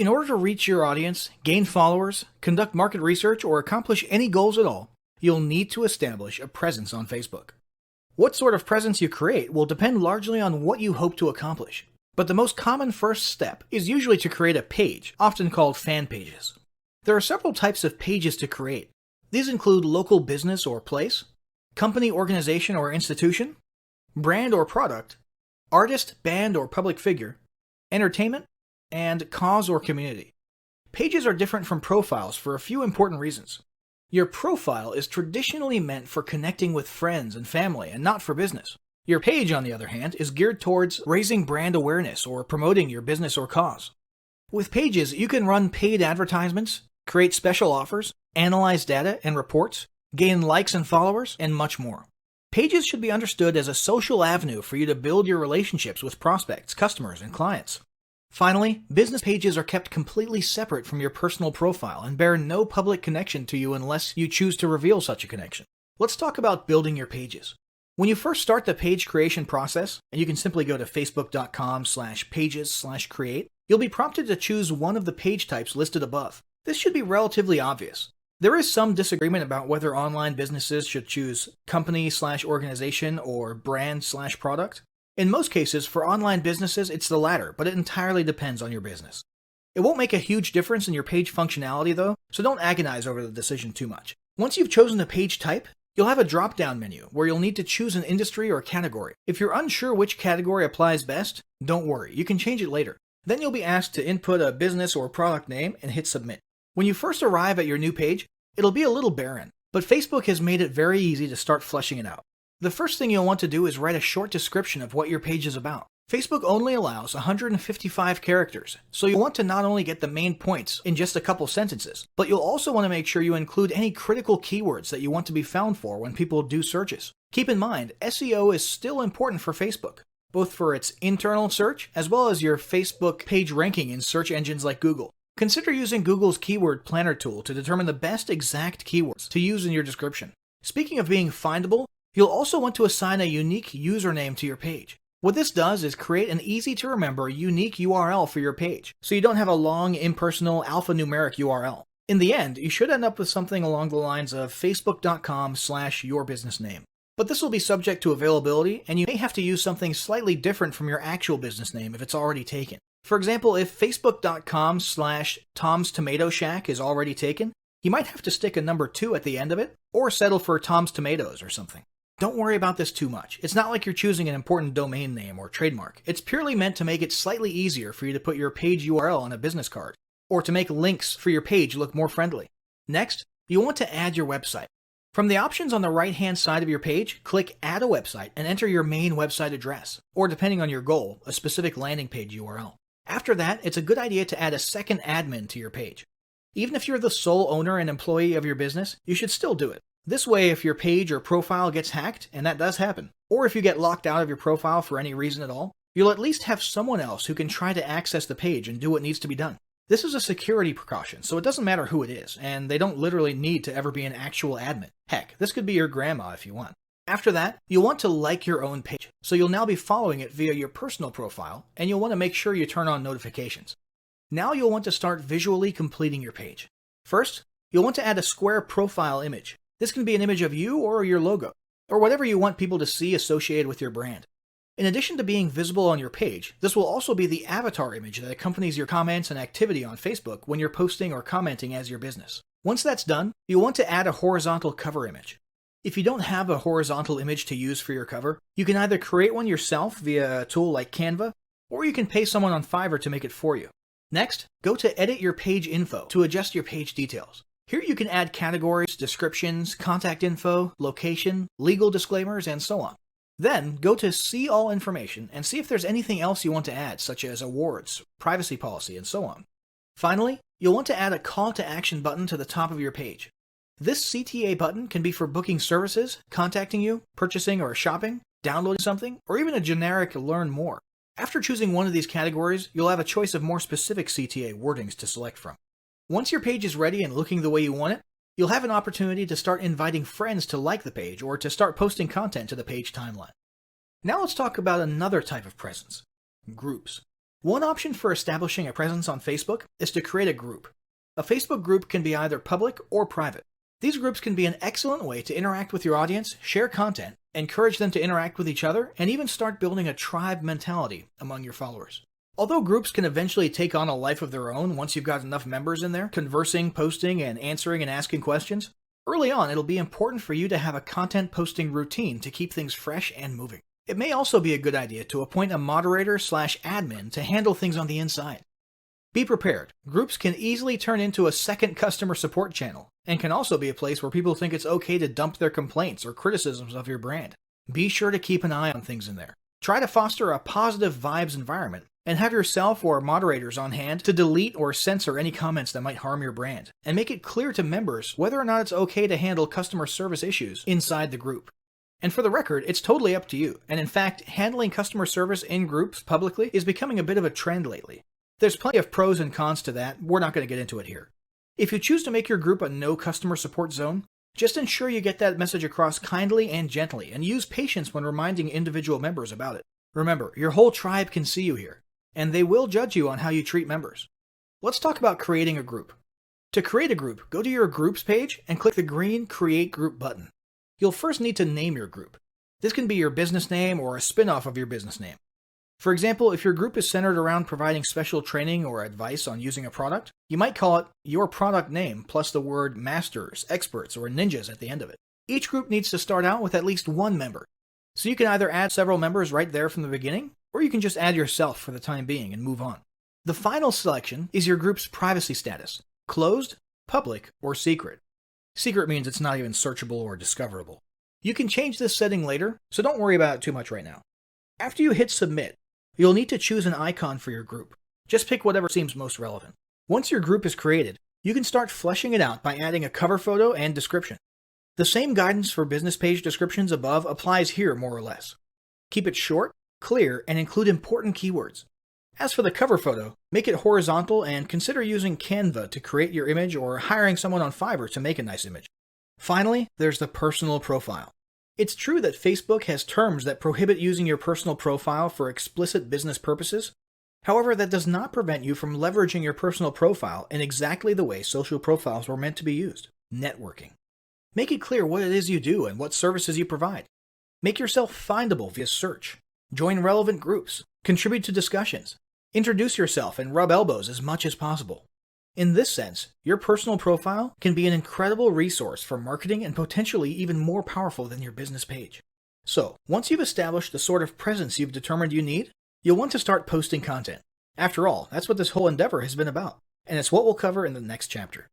In order to reach your audience, gain followers, conduct market research, or accomplish any goals at all, you'll need to establish a presence on Facebook. What sort of presence you create will depend largely on what you hope to accomplish. But the most common first step is usually to create a page, often called fan pages. There are several types of pages to create. These include local business or place, company, organization, or institution, brand or product, artist, band, or public figure, entertainment, and cause or community. Pages are different from profiles for a few important reasons. Your profile is traditionally meant for connecting with friends and family and not for business. Your page, on the other hand, is geared towards raising brand awareness or promoting your business or cause. With pages, you can run paid advertisements, create special offers, analyze data and reports, gain likes and followers, and much more. Pages should be understood as a social avenue for you to build your relationships with prospects, customers, and clients. Finally, business pages are kept completely separate from your personal profile and bear no public connection to you unless you choose to reveal such a connection. Let's talk about building your pages. When you first start the page creation process, and you can simply go to facebook.com/pages/create, you'll be prompted to choose one of the page types listed above. This should be relatively obvious. There is some disagreement about whether online businesses should choose company/organization or brand/product. In most cases, for online businesses, it's the latter, but it entirely depends on your business. It won't make a huge difference in your page functionality though, so don't agonize over the decision too much. Once you've chosen the page type, you'll have a drop-down menu where you'll need to choose an industry or category. If you're unsure which category applies best, don't worry, you can change it later. Then you'll be asked to input a business or product name and hit submit. When you first arrive at your new page, it'll be a little barren, but Facebook has made it very easy to start fleshing it out. The first thing you'll want to do is write a short description of what your page is about. Facebook only allows 155 characters, so you'll want to not only get the main points in just a couple sentences, but you'll also want to make sure you include any critical keywords that you want to be found for when people do searches. Keep in mind, SEO is still important for Facebook, both for its internal search as well as your Facebook page ranking in search engines like Google. Consider using Google's keyword planner tool to determine the best exact keywords to use in your description. Speaking of being findable, you'll also want to assign a unique username to your page. What this does is create an easy-to-remember unique URL for your page, so you don't have a long, impersonal, alphanumeric URL. In the end, you should end up with something along the lines of facebook.com/yourbusinessname. But this will be subject to availability, and you may have to use something slightly different from your actual business name if it's already taken. For example, if facebook.com/Tom's Tomato Shack is already taken, you might have to stick a number 2 at the end of it, or settle for Tom's Tomatoes or something. Don't worry about this too much. It's not like you're choosing an important domain name or trademark. It's purely meant to make it slightly easier for you to put your page URL on a business card, or to make links for your page look more friendly. Next, you'll want to add your website. From the options on the right-hand side of your page, click Add a Website and enter your main website address, or depending on your goal, a specific landing page URL. After that, it's a good idea to add a second admin to your page. Even if you're the sole owner and employee of your business, you should still do it. This way, if your page or profile gets hacked, and that does happen, or if you get locked out of your profile for any reason at all, you'll at least have someone else who can try to access the page and do what needs to be done. This is a security precaution, so it doesn't matter who it is, and they don't literally need to ever be an actual admin. Heck, this could be your grandma if you want. After that, you'll want to like your own page, so you'll now be following it via your personal profile, and you'll want to make sure you turn on notifications. Now you'll want to start visually completing your page. First, you'll want to add a square profile image. This can be an image of you or your logo, or whatever you want people to see associated with your brand. In addition to being visible on your page, this will also be the avatar image that accompanies your comments and activity on Facebook when you're posting or commenting as your business. Once that's done, you'll want to add a horizontal cover image. If you don't have a horizontal image to use for your cover, you can either create one yourself via a tool like Canva, or you can pay someone on Fiverr to make it for you. Next, go to Edit Your Page Info to adjust your page details. Here you can add categories, descriptions, contact info, location, legal disclaimers, and so on. Then, go to See All Information and see if there's anything else you want to add, such as awards, privacy policy, and so on. Finally, you'll want to add a call to action button to the top of your page. This CTA button can be for booking services, contacting you, purchasing or shopping, downloading something, or even a generic Learn More. After choosing one of these categories, you'll have a choice of more specific CTA wordings to select from. Once your page is ready and looking the way you want it, you'll have an opportunity to start inviting friends to like the page or to start posting content to the page timeline. Now let's talk about another type of presence: groups. One option for establishing a presence on Facebook is to create a group. A Facebook group can be either public or private. These groups can be an excellent way to interact with your audience, share content, encourage them to interact with each other, and even start building a tribe mentality among your followers. Although groups can eventually take on a life of their own once you've got enough members in there, conversing, posting, and answering and asking questions, early on it'll be important for you to have a content posting routine to keep things fresh and moving. It may also be a good idea to appoint a moderator/admin to handle things on the inside. Be prepared. Groups can easily turn into a second customer support channel, and can also be a place where people think it's okay to dump their complaints or criticisms of your brand. Be sure to keep an eye on things in there. Try to foster a positive vibes environment, and have yourself or moderators on hand to delete or censor any comments that might harm your brand, and make it clear to members whether or not it's okay to handle customer service issues inside the group. And for the record, it's totally up to you, and in fact, handling customer service in groups publicly is becoming a bit of a trend lately. There's plenty of pros and cons to that, we're not going to get into it here. If you choose to make your group a no customer support zone, just ensure you get that message across kindly and gently, and use patience when reminding individual members about it. Remember, your whole tribe can see you here, and they will judge you on how you treat members. Let's talk about creating a group. To create a group, go to your Groups page and click the green Create Group button. You'll first need to name your group. This can be your business name or a spin-off of your business name. For example, if your group is centered around providing special training or advice on using a product, you might call it Your Product Name plus the word Masters, Experts, or Ninjas at the end of it. Each group needs to start out with at least one member. So you can either add several members right there from the beginning, or you can just add yourself for the time being and move on. The final selection is your group's privacy status: closed, public, or secret. Secret means it's not even searchable or discoverable. You can change this setting later, so don't worry about it too much right now. After you hit submit, you'll need to choose an icon for your group. Just pick whatever seems most relevant. Once your group is created, you can start fleshing it out by adding a cover photo and description. The same guidance for business page descriptions above applies here more or less. Keep it short, clear, and include important keywords. As for the cover photo, make it horizontal and consider using Canva to create your image or hiring someone on Fiverr to make a nice image. Finally, there's the personal profile. It's true that Facebook has terms that prohibit using your personal profile for explicit business purposes. However, that does not prevent you from leveraging your personal profile in exactly the way social profiles were meant to be used: networking. Make it clear what it is you do and what services you provide. Make yourself findable via search. Join relevant groups. Contribute to discussions. Introduce yourself and rub elbows as much as possible. In this sense, your personal profile can be an incredible resource for marketing and potentially even more powerful than your business page. So, once you've established the sort of presence you've determined you need, you'll want to start posting content. After all, that's what this whole endeavor has been about, and it's what we'll cover in the next chapter.